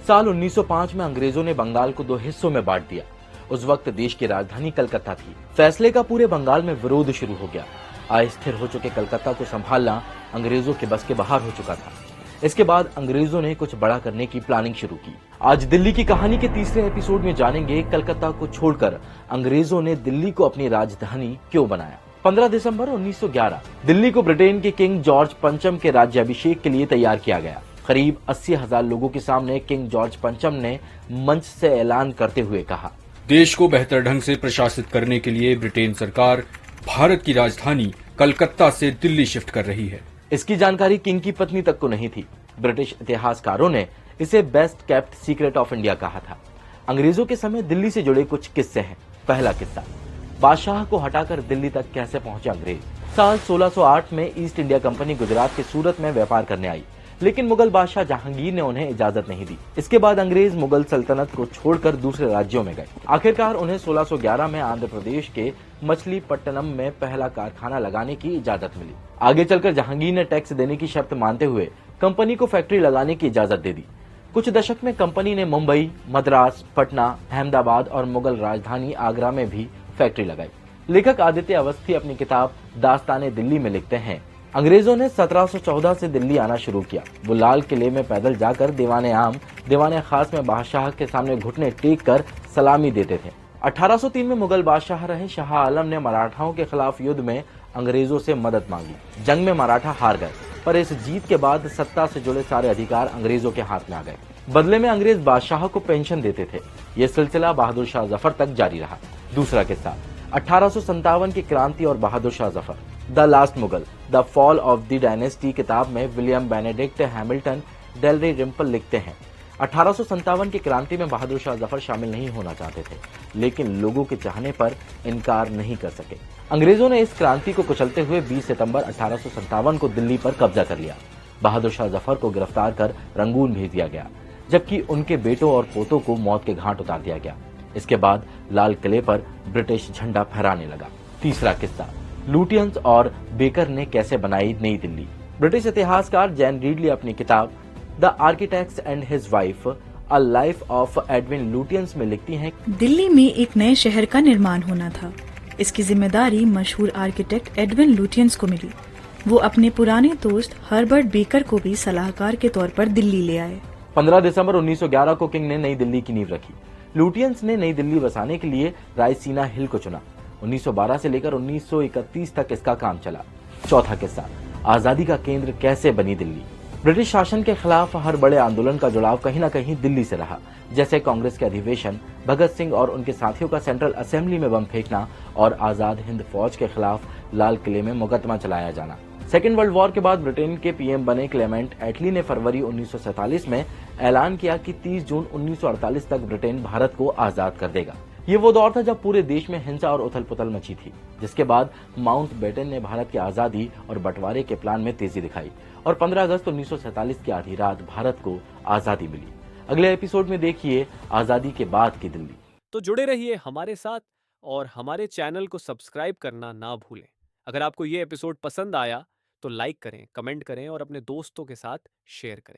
साल 1905 में अंग्रेजों ने बंगाल को दो हिस्सों में बांट दिया। उस वक्त देश की राजधानी कलकत्ता थी। फैसले का पूरे बंगाल में विरोध शुरू हो गया। अस्थिर हो चुके कलकत्ता को संभालना अंग्रेजों के बस के बाहर हो चुका था। इसके बाद अंग्रेजों ने कुछ बड़ा करने की प्लानिंग शुरू की। आज दिल्ली की कहानी के तीसरे एपिसोड में जानेंगे कलकत्ता को छोड़कर अंग्रेजों ने दिल्ली को अपनी राजधानी क्यों बनाया। 15 दिसंबर 1911 दिल्ली को ब्रिटेन के किंग जॉर्ज पंचम के राज्याभिषेक के लिए तैयार किया गया। करीब 80,000 लोगों के सामने किंग जॉर्ज पंचम ने मंच से ऐलान करते हुए कहा, देश को बेहतर ढंग से प्रशासित करने के लिए ब्रिटेन सरकार भारत की राजधानी कलकत्ता से दिल्ली शिफ्ट कर रही है। इसकी जानकारी किंग की पत्नी तक को नहीं थी। ब्रिटिश इतिहासकारों ने इसे best kept secret of India कहा था। अंग्रेजों के समय दिल्ली से जुड़े कुछ किस्से हैं। पहला किस्सा, बादशाह को हटाकर दिल्ली तक कैसे पहुंचे अंग्रेज। साल 1608 में ईस्ट इंडिया कंपनी गुजरात के सूरत में व्यापार करने आई, लेकिन मुगल बादशाह जहांगीर ने उन्हें इजाजत नहीं दी। इसके बाद अंग्रेज मुगल सल्तनत को छोड़कर दूसरे राज्यों में गए। आखिरकार उन्हें 1611 में आंध्र प्रदेश के मछलीपट्टनम में पहला कारखाना लगाने की इजाजत मिली। आगे चलकर जहांगीर ने टैक्स देने की शर्त मानते हुए कंपनी को फैक्ट्री लगाने की इजाजत दे दी। कुछ दशक में कंपनी ने मुंबई, मद्रास, पटना, अहमदाबाद और मुगल राजधानी आगरा में भी फैक्ट्री लगाई। लेखक आदित्य अवस्थी अपनी किताब दास्ताने दिल्ली में लिखते हैं, अंग्रेजों ने 1714 से दिल्ली आना शुरू किया। वो लाल किले में पैदल जाकर दीवाने आम, दीवाने खास में बादशाह के सामने घुटने टेक कर सलामी देते थे। 1803 में मुगल बादशाह रहे शाह आलम ने मराठाओं के खिलाफ युद्ध में अंग्रेजों से मदद मांगी। जंग में मराठा हार गए, पर इस जीत के बाद सत्ता से जुड़े सारे अधिकार अंग्रेजों के हाथ में आ गए। बदले में अंग्रेज बादशाह को पेंशन देते थे। यह सिलसिला बहादुर शाह जफर तक जारी रहा। दूसरा किस्सा, 1857 की क्रांति और Bahadur Shah Zafar. The last Mughal, the fall of the dynasty किताब में William Benedict Hamilton Dalrymple लिखते हैं, 1857 की क्रांति में बहादुर शाह जफर शामिल नहीं होना चाहते थे, लेकिन लोगों के चाहने पर इनकार नहीं कर सके। अंग्रेजों ने इस क्रांति को कुचलते हुए 20 सितंबर 1857 को दिल्ली पर कब्जा कर लिया। बहादुर शाह जफर को गिरफ्तार कर रंगून भेज दिया गया, जबकि उनके बेटों और पोतों को मौत के घाट उतार दिया गया। इसके बाद लाल किले पर ब्रिटिश झंडा फहराने लगा। तीसरा किस्सा, लुटियंस और बेकर ने कैसे बनाई नई दिल्ली। ब्रिटिश इतिहासकार जैन रीडली अपनी किताब the architects and his wife a life of Edwin Lutyens में लिखती हैं, दिल्ली में एक नए शहर का निर्माण होना था। इसकी जिम्मेदारी मशहूर आर्किटेक्ट एडविन लुटियंस को मिली। वो अपने पुराने दोस्त हर्बर्ट बेकर को भी सलाहकार के तौर पर दिल्ली ले आए। 15 दिसंबर 1911 को किंग ने नई दिल्ली की नींव रखी। लुटियंस ने नई दिल्ली बसाने के लिए रायसीना हिल को चुना। 1912 से लेकर 1931 तक इसका काम चला। चौथा किस्सा, आजादी का केंद्र कैसे बनी दिल्ली। ब्रिटिश शासन के खिलाफ हर बड़े आंदोलन का जुड़ाव कहीं न कहीं दिल्ली से रहा, जैसे कांग्रेस के अधिवेशन, भगत सिंह और उनके साथियों का सेंट्रल असेंबली में बम फेंकना और आजाद हिंद फौज के खिलाफ लाल किले में मुकदमा चलाया जाना। सेकेंड वर्ल्ड वॉर के बाद ब्रिटेन के पीएम बने क्लेमेंट एटली ने फरवरी 1947 में ऐलान किया कि 30 जून 1948 तक ब्रिटेन भारत को आजाद कर देगा। ये वो दौर था जब पूरे देश में हिंसा और उथल पुथल मची थी, जिसके बाद माउंटबेटन ने भारत की आजादी और बंटवारे के प्लान में तेजी दिखाई और 15 अगस्त 1947 की आधी रात भारत को आजादी मिली। अगले एपिसोड में देखिए आजादी के बाद की दिल्ली। तो जुड़े रहिए हमारे साथ और हमारे चैनल को सब्सक्राइब करना ना भूलें। अगर आपको ये एपिसोड पसंद आया तो लाइक करें, कमेंट करें और अपने दोस्तों के साथ शेयर करें।